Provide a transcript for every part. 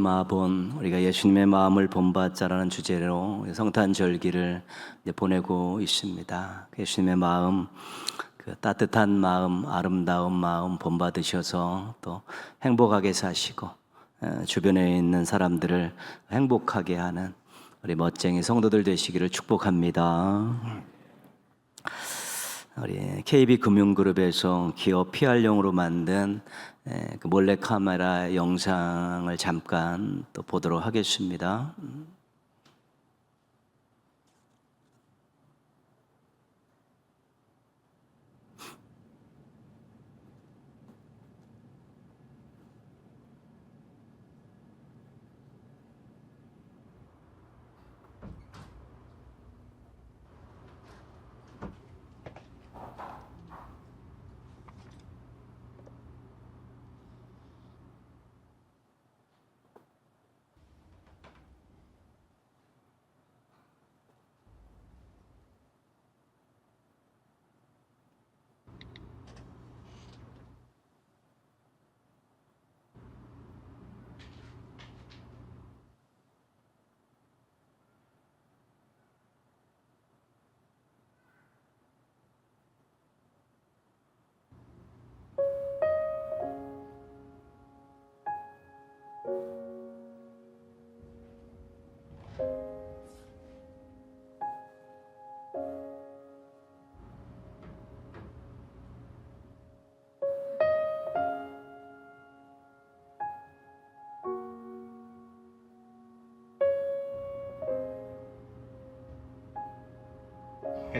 마본, 우리가 예수님의 마음을 본받자라는 주제로 성탄절기를 이제 보내고 있습니다. 예수님의 마음, 그 따뜻한 마음, 아름다운 마음 본받으셔서 또 행복하게 사시고 주변에 있는 사람들을 행복하게 하는 우리 멋쟁이 성도들 되시기를 축복합니다. 우리 KB금융그룹에서 기업 PR용으로 만든 그 몰래카메라 영상을 잠깐 또 보도록 하겠습니다.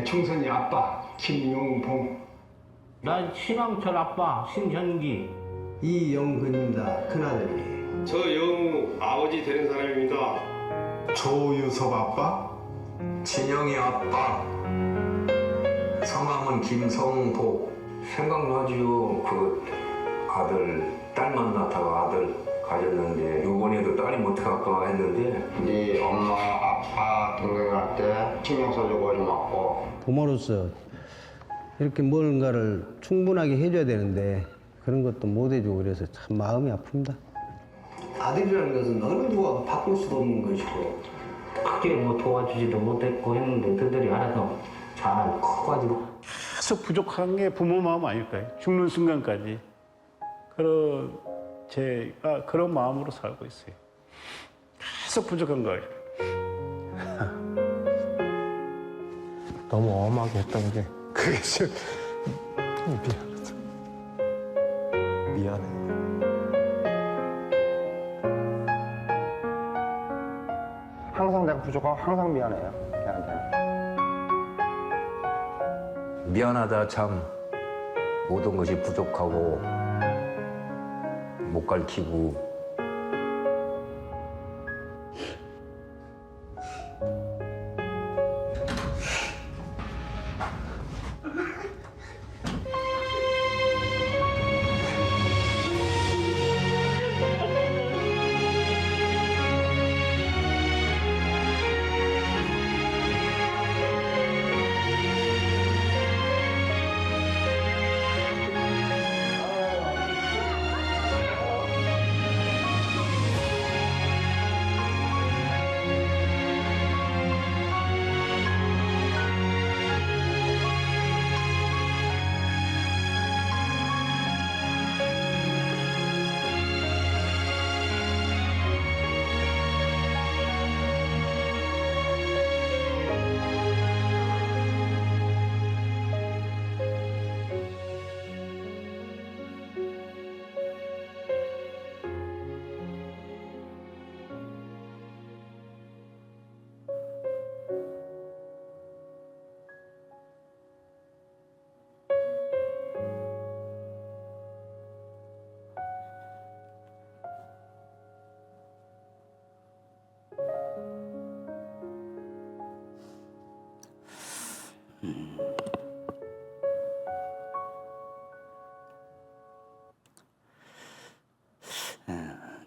총선이 아빠 김용봉, 난 신앙철 아빠 신현기. 이영근입니다. 큰아들이. 저 영우 아버지 되는 사람입니다. 조유섭 아빠, 진영이 아빠 성함은 김성보. 생각나지요. 그 아들 딸 만나다가 아들 가졌는데 요번에도 딸이 못해 갈까 했는데 네 엄마, 아빠 동생한테 신경 써주고 좀 왔고. 부모로서 이렇게 뭔가를 충분하게 해줘야 되는데 그런 것도 못 해주고 그래서 참 마음이 아픕니다. 아들이라는 것은 어느 누가 바꿀 수도 없는 것이고, 크게 뭐 도와주지도 못했고 했는데 그들이 알아서 잘 커가지고. 계속 부족한 게 부모 마음 아닐까요? 죽는 순간까지. 제가 그런 마음으로 살고 있어요. 계속 부족한 거예요. 너무 엄하게 했던 게 그게 좀 미안해. 항상 내가 부족하고 항상 미안해요. 걔한테는. 미안하다 참. 모든 것이 부족하고 못 가르치고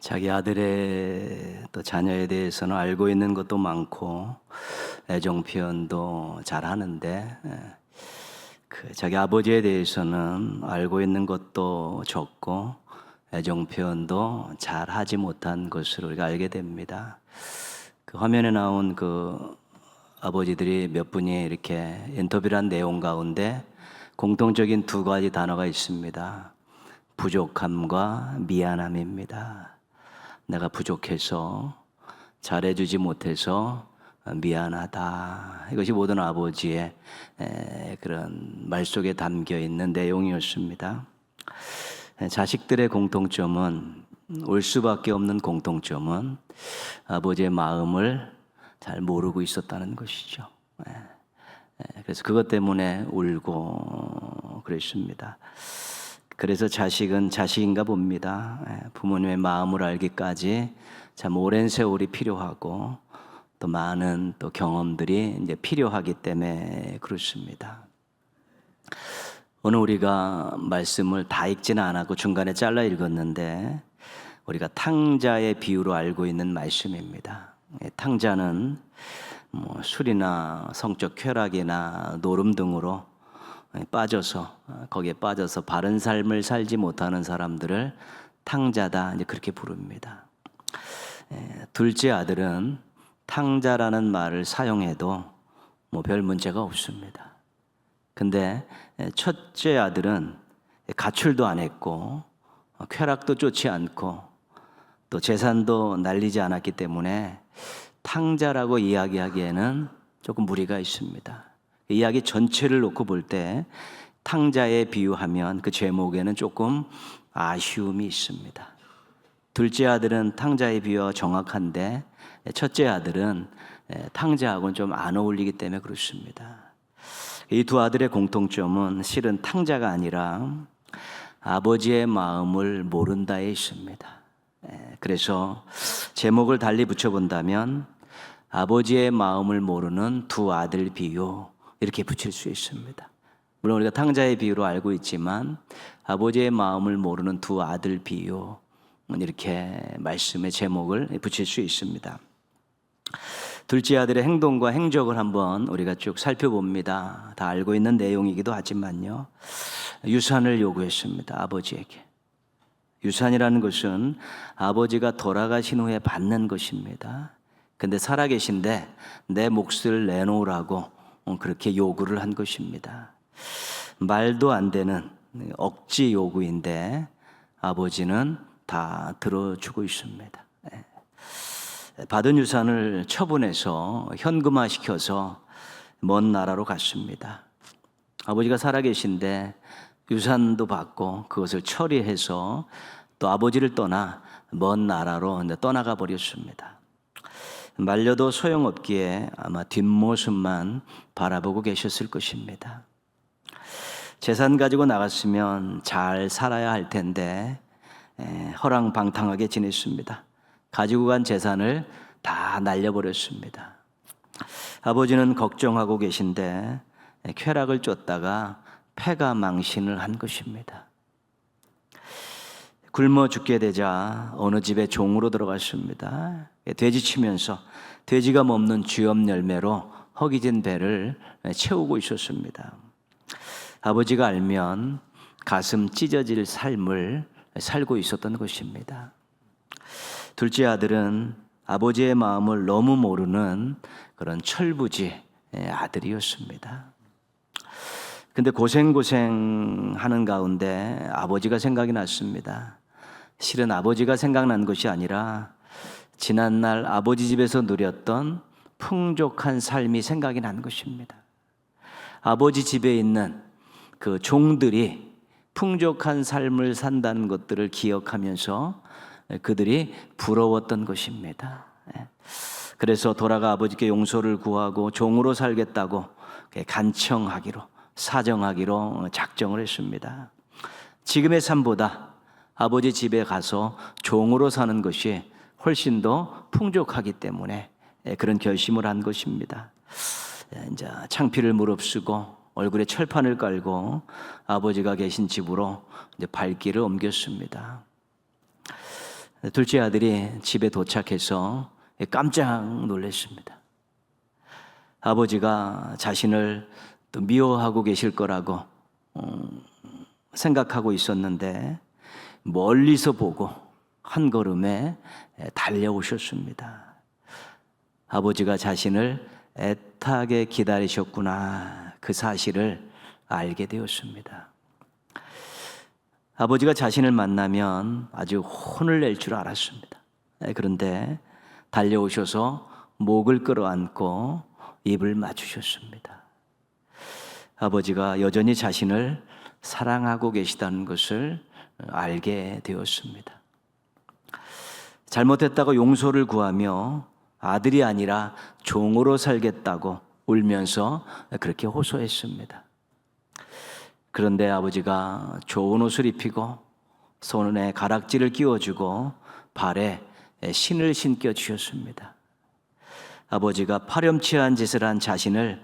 자기 아들의 또 자녀에 대해서는 알고 있는 것도 많고 애정 표현도 잘 하는데 자기 아버지에 대해서는 알고 있는 것도 적고 애정 표현도 잘 하지 못한 것으로 우리가 알게 됩니다. 그 화면에 나온 그 아버지들이 몇 분이 이렇게 인터뷰를 한 내용 가운데 공통적인 두 가지 단어가 있습니다. 부족함과 미안함입니다. 내가 부족해서 잘해주지 못해서 미안하다. 이것이 모든 아버지의 그런 말 속에 담겨 있는 내용이었습니다. 자식들의 공통점은, 올 수밖에 없는 공통점은 아버지의 마음을 잘 모르고 있었다는 것이죠. 그래서 그것 때문에 울고 그랬습니다. 그래서 자식은 자식인가 봅니다. 부모님의 마음을 알기까지 참 오랜 세월이 필요하고 또 많은 또 경험들이 이제 필요하기 때문에 그렇습니다. 오늘 우리가 말씀을 다 읽지는 않았고 중간에 잘라 읽었는데 우리가 탕자의 비유로 알고 있는 말씀입니다. 탕자는 술이나 성적 쾌락이나 노름 등으로 거기에 빠져서 바른 삶을 살지 못하는 사람들을 탕자다, 이제 그렇게 부릅니다. 둘째 아들은 탕자라는 말을 사용해도 별 문제가 없습니다. 근데 첫째 아들은 가출도 안 했고 쾌락도 쫓지 않고 또 재산도 날리지 않았기 때문에 탕자라고 이야기하기에는 조금 무리가 있습니다. 이야기 전체를 놓고 볼 때 탕자에 비유하면 그 제목에는 조금 아쉬움이 있습니다. 둘째 아들은 탕자의 비유가 정확한데 첫째 아들은 탕자하고는 좀 안 어울리기 때문에 그렇습니다. 이 두 아들의 공통점은 실은 탕자가 아니라 아버지의 마음을 모른다에 있습니다. 그래서 제목을 달리 붙여본다면 아버지의 마음을 모르는 두 아들 비유, 이렇게 붙일 수 있습니다. 물론 우리가 탕자의 비유로 알고 있지만 아버지의 마음을 모르는 두 아들 비유, 이렇게 말씀의 제목을 붙일 수 있습니다. 둘째 아들의 행동과 행적을 한번 우리가 쭉 살펴봅니다. 다 알고 있는 내용이기도 하지만요. 유산을 요구했습니다. 아버지에게. 유산이라는 것은 아버지가 돌아가신 후에 받는 것입니다. 근데 살아계신데 내 몫을 내놓으라고 그렇게 요구를 한 것입니다. 말도 안 되는 억지 요구인데 아버지는 다 들어주고 있습니다. 받은 유산을 처분해서 현금화시켜서 먼 나라로 갔습니다. 아버지가 살아계신데 유산도 받고 그것을 처리해서 또 아버지를 떠나 먼 나라로 떠나가 버렸습니다. 말려도 소용없기에 아마 뒷모습만 바라보고 계셨을 것입니다. 재산 가지고 나갔으면 잘 살아야 할 텐데 허랑방탕하게 지냈습니다. 가지고 간 재산을 다 날려버렸습니다. 아버지는 걱정하고 계신데 쾌락을 쫓다가 패가 망신을 한 것입니다. 굶어 죽게 되자 어느 집에 종으로 들어갔습니다. 돼지치면서 돼지가 먹는 쥐엄 열매로 허기진 배를 채우고 있었습니다. 아버지가 알면 가슴 찢어질 삶을 살고 있었던 것입니다. 둘째 아들은 아버지의 마음을 너무 모르는 그런 철부지 아들이었습니다. 근데 고생하는 가운데 아버지가 생각이 났습니다. 실은 아버지가 생각난 것이 아니라 지난날 아버지 집에서 누렸던 풍족한 삶이 생각이 난 것입니다. 아버지 집에 있는 그 종들이 풍족한 삶을 산다는 것들을 기억하면서 그들이 부러웠던 것입니다. 그래서 돌아가 아버지께 용서를 구하고 종으로 살겠다고 간청하기로, 사정하기로 작정을 했습니다. 지금의 삶보다 아버지 집에 가서 종으로 사는 것이 훨씬 더 풍족하기 때문에 그런 결심을 한 것입니다. 이제 창피를 무릅쓰고 얼굴에 철판을 깔고 아버지가 계신 집으로 이제 발길을 옮겼습니다. 둘째 아들이 집에 도착해서 깜짝 놀랐습니다. 아버지가 자신을 또 미워하고 계실 거라고 생각하고 있었는데 멀리서 보고 한 걸음에 달려오셨습니다. 아버지가 자신을 애타게 기다리셨구나, 그 사실을 알게 되었습니다. 아버지가 자신을 만나면 아주 혼을 낼 줄 알았습니다. 그런데 달려오셔서 목을 끌어안고 입을 맞추셨습니다. 아버지가 여전히 자신을 사랑하고 계시다는 것을 알게 되었습니다. 잘못했다고 용서를 구하며 아들이 아니라 종으로 살겠다고 울면서 그렇게 호소했습니다. 그런데 아버지가 좋은 옷을 입히고 손에 가락지를 끼워주고 발에 신을 신겨 주셨습니다. 아버지가 파렴치한 짓을 한 자신을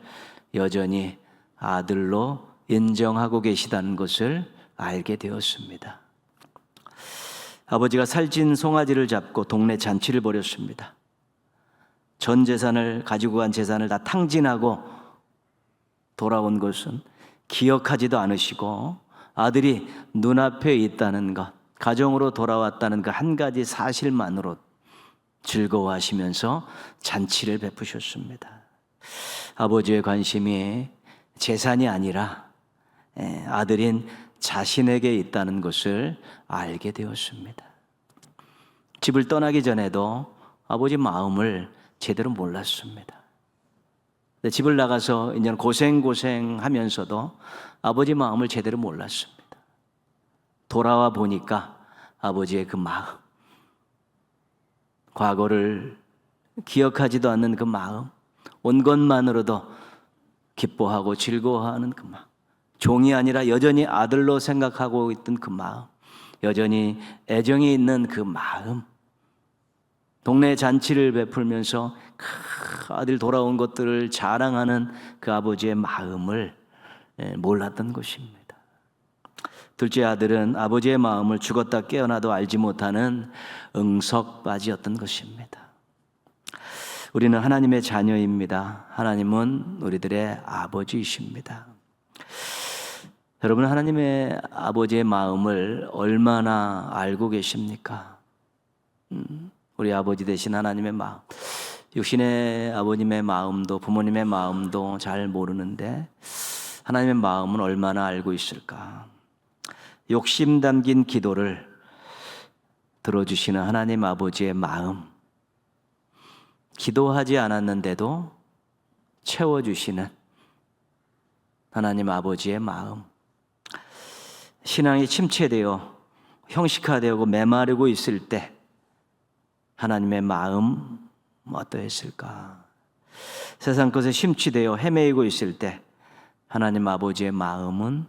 여전히 아들로 인정하고 계시다는 것을 알게 되었습니다. 아버지가 살찐 송아지를 잡고 동네 잔치를 벌였습니다. 전 재산을, 가지고 간 재산을 다 탕진하고 돌아온 것은 기억하지도 않으시고 아들이 눈앞에 있다는 것, 가정으로 돌아왔다는 그 한 가지 사실만으로 즐거워하시면서 잔치를 베푸셨습니다. 아버지의 관심이 재산이 아니라 아들인 자신에게 있다는 것을 알게 되었습니다. 집을 떠나기 전에도 아버지 마음을 제대로 몰랐습니다. 집을 나가서 이제 고생하면서도 아버지 마음을 제대로 몰랐습니다. 돌아와 보니까 아버지의 그 마음, 과거를 기억하지도 않는 그 마음, 온 것만으로도 기뻐하고 즐거워하는 그 마음, 종이 아니라 여전히 아들로 생각하고 있던 그 마음, 여전히 애정이 있는 그 마음, 동네 잔치를 베풀면서 아들 돌아온 것들을 자랑하는 그 아버지의 마음을 몰랐던 것입니다. 둘째 아들은 아버지의 마음을 죽었다 깨어나도 알지 못하는 응석바지였던 것입니다. 우리는 하나님의 자녀입니다. 하나님은 우리들의 아버지이십니다. 여러분, 하나님의 아버지의 마음을 얼마나 알고 계십니까? 우리 아버지 되신 하나님의 마음, 육신의 아버님의 마음도 부모님의 마음도 잘 모르는데 하나님의 마음은 얼마나 알고 있을까? 욕심 담긴 기도를 들어주시는 하나님 아버지의 마음, 기도하지 않았는데도 채워주시는 하나님 아버지의 마음, 신앙이 침체되어 형식화되고 메마르고 있을 때 하나님의 마음 어떠했을까? 세상 것에 심취되어 헤매이고 있을 때 하나님 아버지의 마음은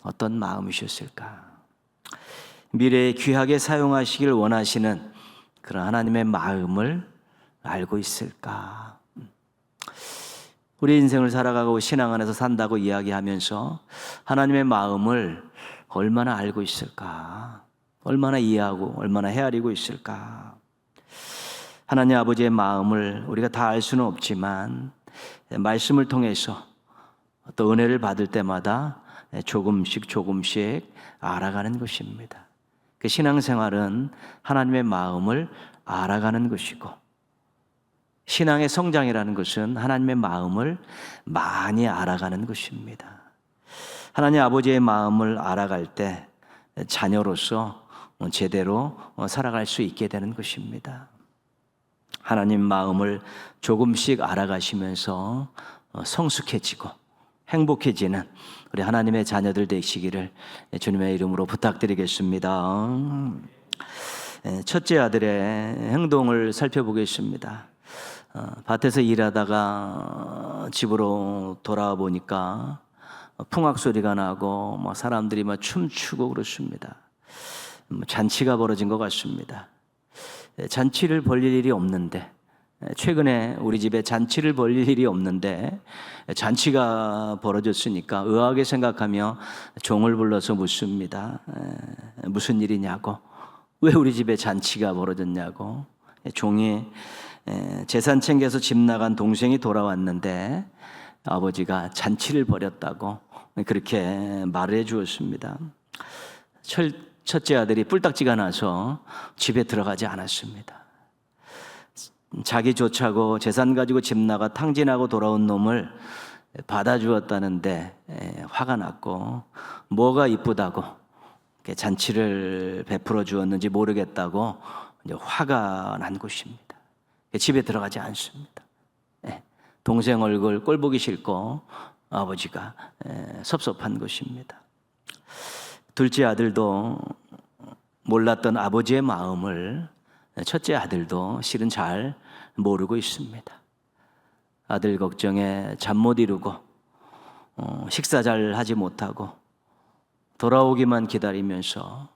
어떤 마음이셨을까? 미래에 귀하게 사용하시길 원하시는 그런 하나님의 마음을 알고 있을까? 우리 인생을 살아가고 신앙 안에서 산다고 이야기하면서 하나님의 마음을 얼마나 알고 있을까? 얼마나 이해하고 얼마나 헤아리고 있을까? 하나님 아버지의 마음을 우리가 다 알 수는 없지만 말씀을 통해서 또 은혜를 받을 때마다 조금씩 알아가는 것입니다. 그 신앙생활은 하나님의 마음을 알아가는 것이고, 신앙의 성장이라는 것은 하나님의 마음을 많이 알아가는 것입니다. 하나님 아버지의 마음을 알아갈 때 자녀로서 제대로 살아갈 수 있게 되는 것입니다. 하나님 마음을 조금씩 알아가시면서 성숙해지고 행복해지는 우리 하나님의 자녀들 되시기를 주님의 이름으로 부탁드리겠습니다. 첫째 아들의 행동을 살펴보겠습니다. 밭에서 일하다가 집으로 돌아와 보니까 풍악 소리가 나고 사람들이 막 춤추고 그렇습니다. 잔치가 벌어진 것 같습니다. 잔치를 벌릴 일이 없는데, 최근에 우리 집에 잔치를 벌릴 일이 없는데 잔치가 벌어졌으니까 의아하게 생각하며 종을 불러서 묻습니다. 무슨 일이냐고, 왜 우리 집에 잔치가 벌어졌냐고. 종이 재산 챙겨서 집 나간 동생이 돌아왔는데 아버지가 잔치를 벌였다고 그렇게 말을 해 주었습니다. 첫째 아들이 뿔딱지가 나서 집에 들어가지 않았습니다. 자기 좋자고 재산 가지고 집 나가 탕진하고 돌아온 놈을 받아주었다는데 화가 났고, 뭐가 이쁘다고 잔치를 베풀어 주었는지 모르겠다고 이제 화가 난 것입니다. 집에 들어가지 않습니다. 동생 얼굴 꼴 보기 싫고 아버지가 섭섭한 것입니다. 둘째 아들도 몰랐던 아버지의 마음을 첫째 아들도 실은 잘 모르고 있습니다. 아들 걱정에 잠 못 이루고 식사 잘 하지 못하고 돌아오기만 기다리면서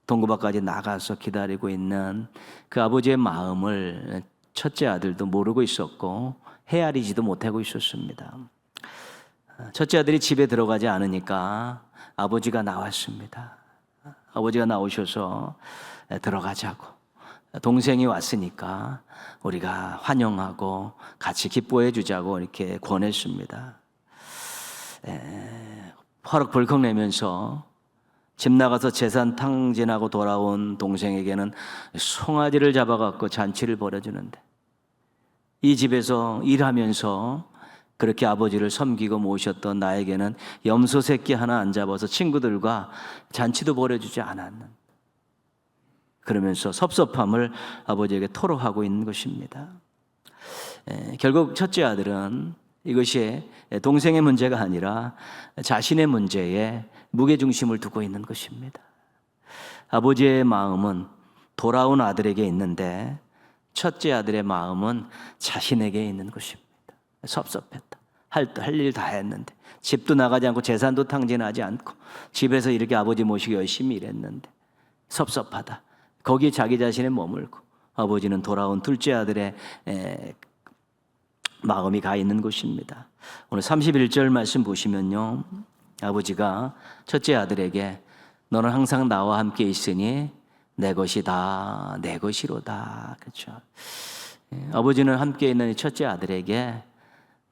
동구밖까지 나가서 기다리고 있는 그 아버지의 마음을 첫째 아들도 모르고 있었고 헤아리지도 못하고 있었습니다. 첫째 아들이 집에 들어가지 않으니까 아버지가 나왔습니다. 아버지가 나오셔서 들어가자고, 동생이 왔으니까 우리가 환영하고 같이 기뻐해 주자고 이렇게 권했습니다. 화를 벌컥 내면서 집 나가서 재산 탕진하고 돌아온 동생에게는 송아지를 잡아갖고 잔치를 벌여주는데, 이 집에서 일하면서 그렇게 아버지를 섬기고 모셨던 나에게는 염소 새끼 하나 안 잡아서 친구들과 잔치도 벌여주지 않았는, 그러면서 섭섭함을 아버지에게 토로하고 있는 것입니다. 결국 첫째 아들은 이것이 동생의 문제가 아니라 자신의 문제에 무게중심을 두고 있는 것입니다. 아버지의 마음은 돌아온 아들에게 있는데 첫째 아들의 마음은 자신에게 있는 것입니다. 섭섭했다. 할 일 다 했는데, 집도 나가지 않고 재산도 탕진하지 않고 집에서 이렇게 아버지 모시고 열심히 일했는데 섭섭하다. 거기에 자기 자신에 머물고, 아버지는 돌아온 둘째 아들의 마음이 가 있는 것입니다. 오늘 31절 말씀 보시면요, 아버지가 첫째 아들에게 너는 항상 나와 함께 있으니 내 것이다, 내 것이로다. 그렇죠? 아버지는 함께 있는 첫째 아들에게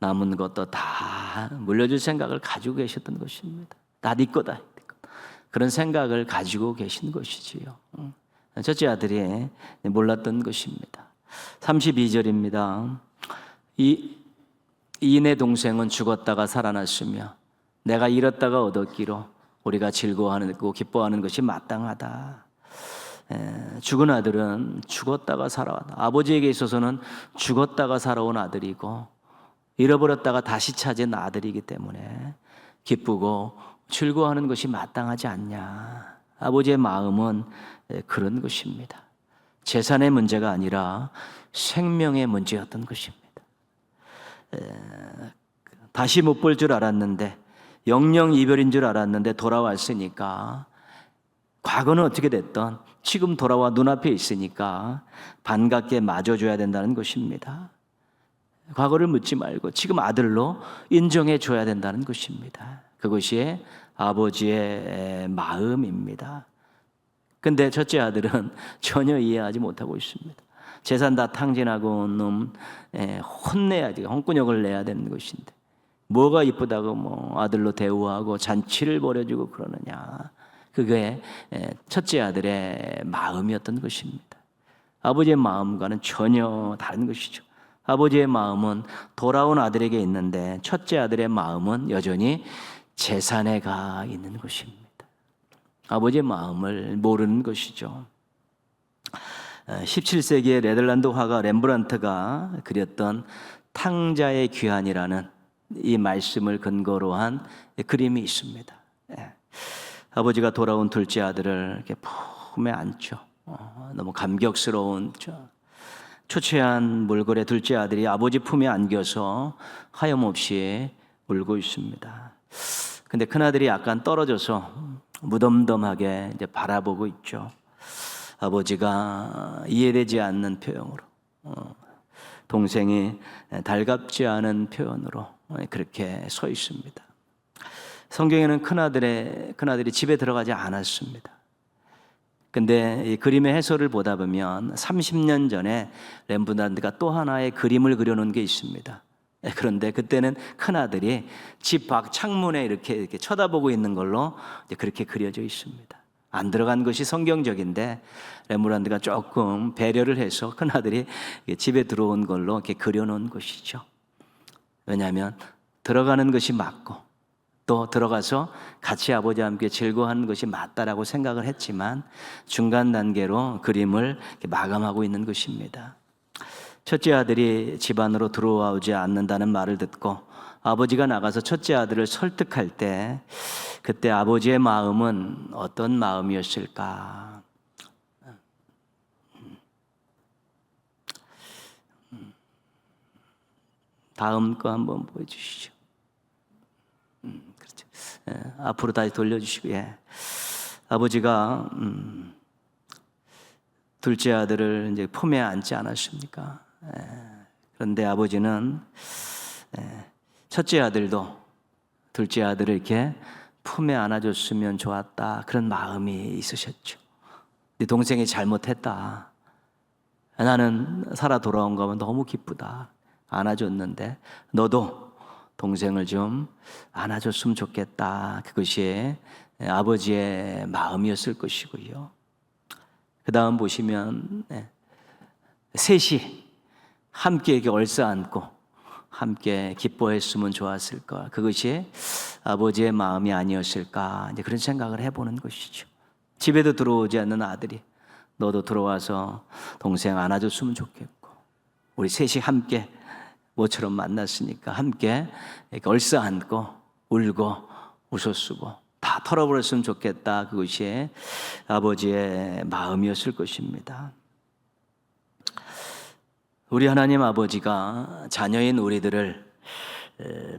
남은 것도 다 물려줄 생각을 가지고 계셨던 것입니다. 다 네 거다. 그런 생각을 가지고 계신 것이지요. 첫째 아들이 몰랐던 것입니다. 32절입니다. 이내 동생은 죽었다가 살아났으며 내가 잃었다가 얻었기로 우리가 즐거워하고 기뻐하는 것이 마땅하다. 죽은 아들은 죽었다가 살아온, 아버지에게 있어서는 죽었다가 살아온 아들이고 잃어버렸다가 다시 찾은 아들이기 때문에 기쁘고 즐거워하는 것이 마땅하지 않냐. 아버지의 마음은 그런 것입니다. 재산의 문제가 아니라 생명의 문제였던 것입니다. 다시 못 볼 줄 알았는데, 영영 이별인 줄 알았는데 돌아왔으니까, 과거는 어떻게 됐던 지금 돌아와 눈앞에 있으니까 반갑게 맞아줘야 된다는 것입니다. 과거를 묻지 말고 지금 아들로 인정해 줘야 된다는 것입니다. 그것이 아버지의 마음입니다. 근데 첫째 아들은 전혀 이해하지 못하고 있습니다. 재산 다 탕진하고 온 놈 혼내야지, 혼꾸녕을 내야 되는 것인데 뭐가 이쁘다고 뭐 아들로 대우하고 잔치를 벌여주고 그러느냐. 그게 첫째 아들의 마음이었던 것입니다. 아버지의 마음과는 전혀 다른 것이죠. 아버지의 마음은 돌아온 아들에게 있는데 첫째 아들의 마음은 여전히 재산에 가 있는 것입니다. 아버지의 마음을 모르는 것이죠. 17세기의 네덜란드 화가 렘브란트가 그렸던 탕자의 귀환이라는 이 말씀을 근거로 한 그림이 있습니다. 아버지가 돌아온 둘째 아들을 이렇게 품에 안죠. 너무 감격스러운 초췌한 몰골의 둘째 아들이 아버지 품에 안겨서 하염없이 울고 있습니다. 근데 큰아들이 약간 떨어져서 무덤덤하게 이제 바라보고 있죠. 아버지가 이해되지 않는 표현으로, 동생이 달갑지 않은 표현으로 그렇게 서 있습니다. 성경에는 큰아들이 집에 들어가지 않았습니다. 근데 이 그림의 해설을 보다 보면 30년 전에 렘브란트가 또 하나의 그림을 그려놓은 게 있습니다. 그런데 그때는 큰아들이 집 밖 창문에 이렇게 쳐다보고 있는 걸로 이제 그렇게 그려져 있습니다. 안 들어간 것이 성경적인데 레므란트가 조금 배려를 해서 큰아들이 집에 들어온 걸로 이렇게 그려놓은 것이죠. 왜냐하면 들어가는 것이 맞고 또 들어가서 같이 아버지와 함께 즐거워하는 것이 맞다라고 생각을 했지만 중간 단계로 그림을 이렇게 마감하고 있는 것입니다. 첫째 아들이 집 안으로 들어오지 않는다는 말을 듣고 아버지가 나가서 첫째 아들을 설득할 때 그때 아버지의 마음은 어떤 마음이었을까? 다음 거 한번 보여주시죠. 그렇죠. 앞으로 다시 돌려주시고, 아버지가 둘째 아들을 이제 품에 안지 않았습니까? 그런데 아버지는 첫째 아들도 둘째 아들을 이렇게 품에 안아줬으면 좋았다, 그런 마음이 있으셨죠. 네 동생이 잘못했다. 나는 살아 돌아온 거면 너무 기쁘다. 안아줬는데 너도 동생을 좀 안아줬으면 좋겠다. 그것이 아버지의 마음이었을 것이고요. 그 다음 보시면 셋이 함께 이렇게 얼싸안고 함께 기뻐했으면 좋았을까. 그것이 아버지의 마음이 아니었을까. 이제 그런 생각을 해보는 것이죠. 집에도 들어오지 않는 아들이 너도 들어와서 동생 안아줬으면 좋겠고, 우리 셋이 함께 모처럼 만났으니까 함께 이렇게 얼싸안고 울고 웃었쓰고 다 털어버렸으면 좋겠다. 그것이 아버지의 마음이었을 것입니다. 우리 하나님 아버지가 자녀인 우리들을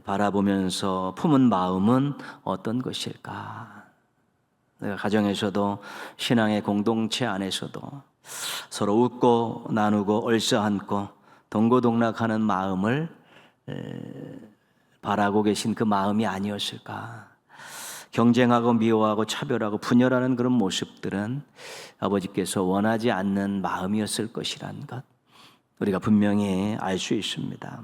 바라보면서 품은 마음은 어떤 것일까? 내가 가정에서도 신앙의 공동체 안에서도 서로 웃고 나누고 얼싸안고 동고동락하는 마음을 바라고 계신 그 마음이 아니었을까? 경쟁하고 미워하고 차별하고 분열하는 그런 모습들은 아버지께서 원하지 않는 마음이었을 것이라는 것, 우리가 분명히 알 수 있습니다.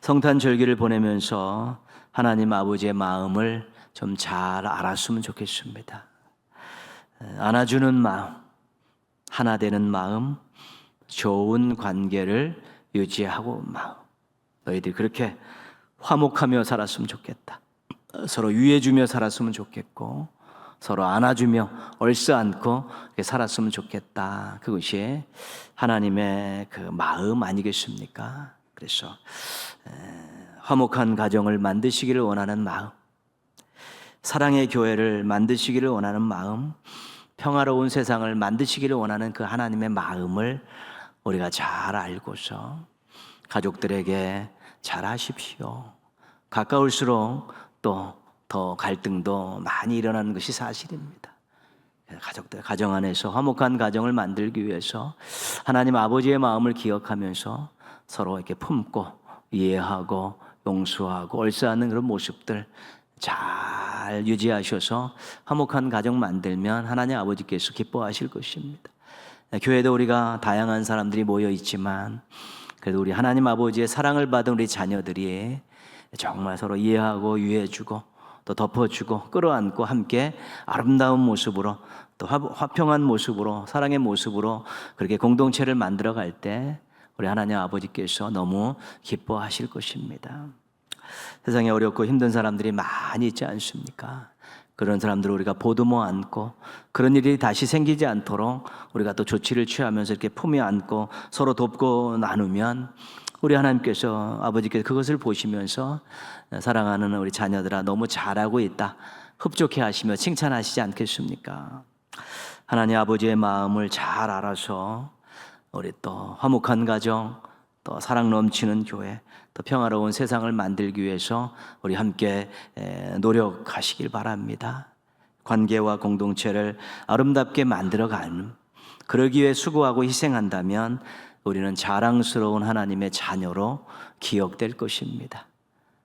성탄절기를 보내면서 하나님 아버지의 마음을 좀 잘 알았으면 좋겠습니다. 안아주는 마음, 하나 되는 마음, 좋은 관계를 유지하고 마음, 너희들이 그렇게 화목하며 살았으면 좋겠다. 서로 위해주며 살았으면 좋겠고 서로 안아주며 얼싸안고 살았으면 좋겠다. 그것이 하나님의 그 마음 아니겠습니까? 그래서 화목한 가정을 만드시기를 원하는 마음, 사랑의 교회를 만드시기를 원하는 마음, 평화로운 세상을 만드시기를 원하는 그 하나님의 마음을 우리가 잘 알고서 가족들에게 잘 하십시오. 가까울수록 또 더 갈등도 많이 일어나는 것이 사실입니다. 가족들, 가정 안에서 화목한 가정을 만들기 위해서 하나님 아버지의 마음을 기억하면서 서로 이렇게 품고 이해하고 용서하고 얼싸하는 그런 모습들 잘 유지하셔서 화목한 가정 만들면 하나님 아버지께서 기뻐하실 것입니다. 교회도 우리가 다양한 사람들이 모여 있지만 그래도 우리 하나님 아버지의 사랑을 받은 우리 자녀들이 정말 서로 이해하고 유해주고 또 덮어주고 끌어안고 함께 아름다운 모습으로 또 화평한 모습으로 사랑의 모습으로 그렇게 공동체를 만들어갈 때 우리 하나님 아버지께서 너무 기뻐하실 것입니다. 세상에 어렵고 힘든 사람들이 많이 있지 않습니까? 그런 사람들을 우리가 보듬어 안고 그런 일이 다시 생기지 않도록 우리가 또 조치를 취하면서 이렇게 품에 안고 서로 돕고 나누면 우리 하나님께서 아버지께서 그것을 보시면서 사랑하는 우리 자녀들아 너무 잘하고 있다 흡족해 하시며 칭찬하시지 않겠습니까? 하나님 아버지의 마음을 잘 알아서 우리 또 화목한 가정, 또 사랑 넘치는 교회, 또 평화로운 세상을 만들기 위해서 우리 함께 노력하시길 바랍니다. 관계와 공동체를 아름답게 만들어가는, 그러기 위해 수고하고 희생한다면 우리는 자랑스러운 하나님의 자녀로 기억될 것입니다.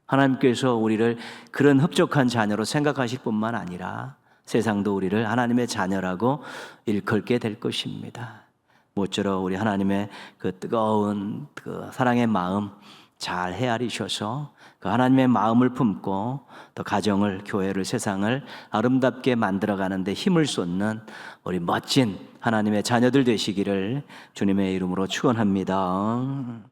하나님께서 우리를 그런 흡족한 자녀로 생각하실 뿐만 아니라 세상도 우리를 하나님의 자녀라고 일컬게 될 것입니다. 모쪼록 우리 하나님의 그 뜨거운 그 사랑의 마음 잘 헤아리셔서 그 하나님의 마음을 품고 또 가정을, 교회를, 세상을 아름답게 만들어가는 데 힘을 쏟는 우리 멋진 하나님의 자녀들 되시기를 주님의 이름으로 축원합니다.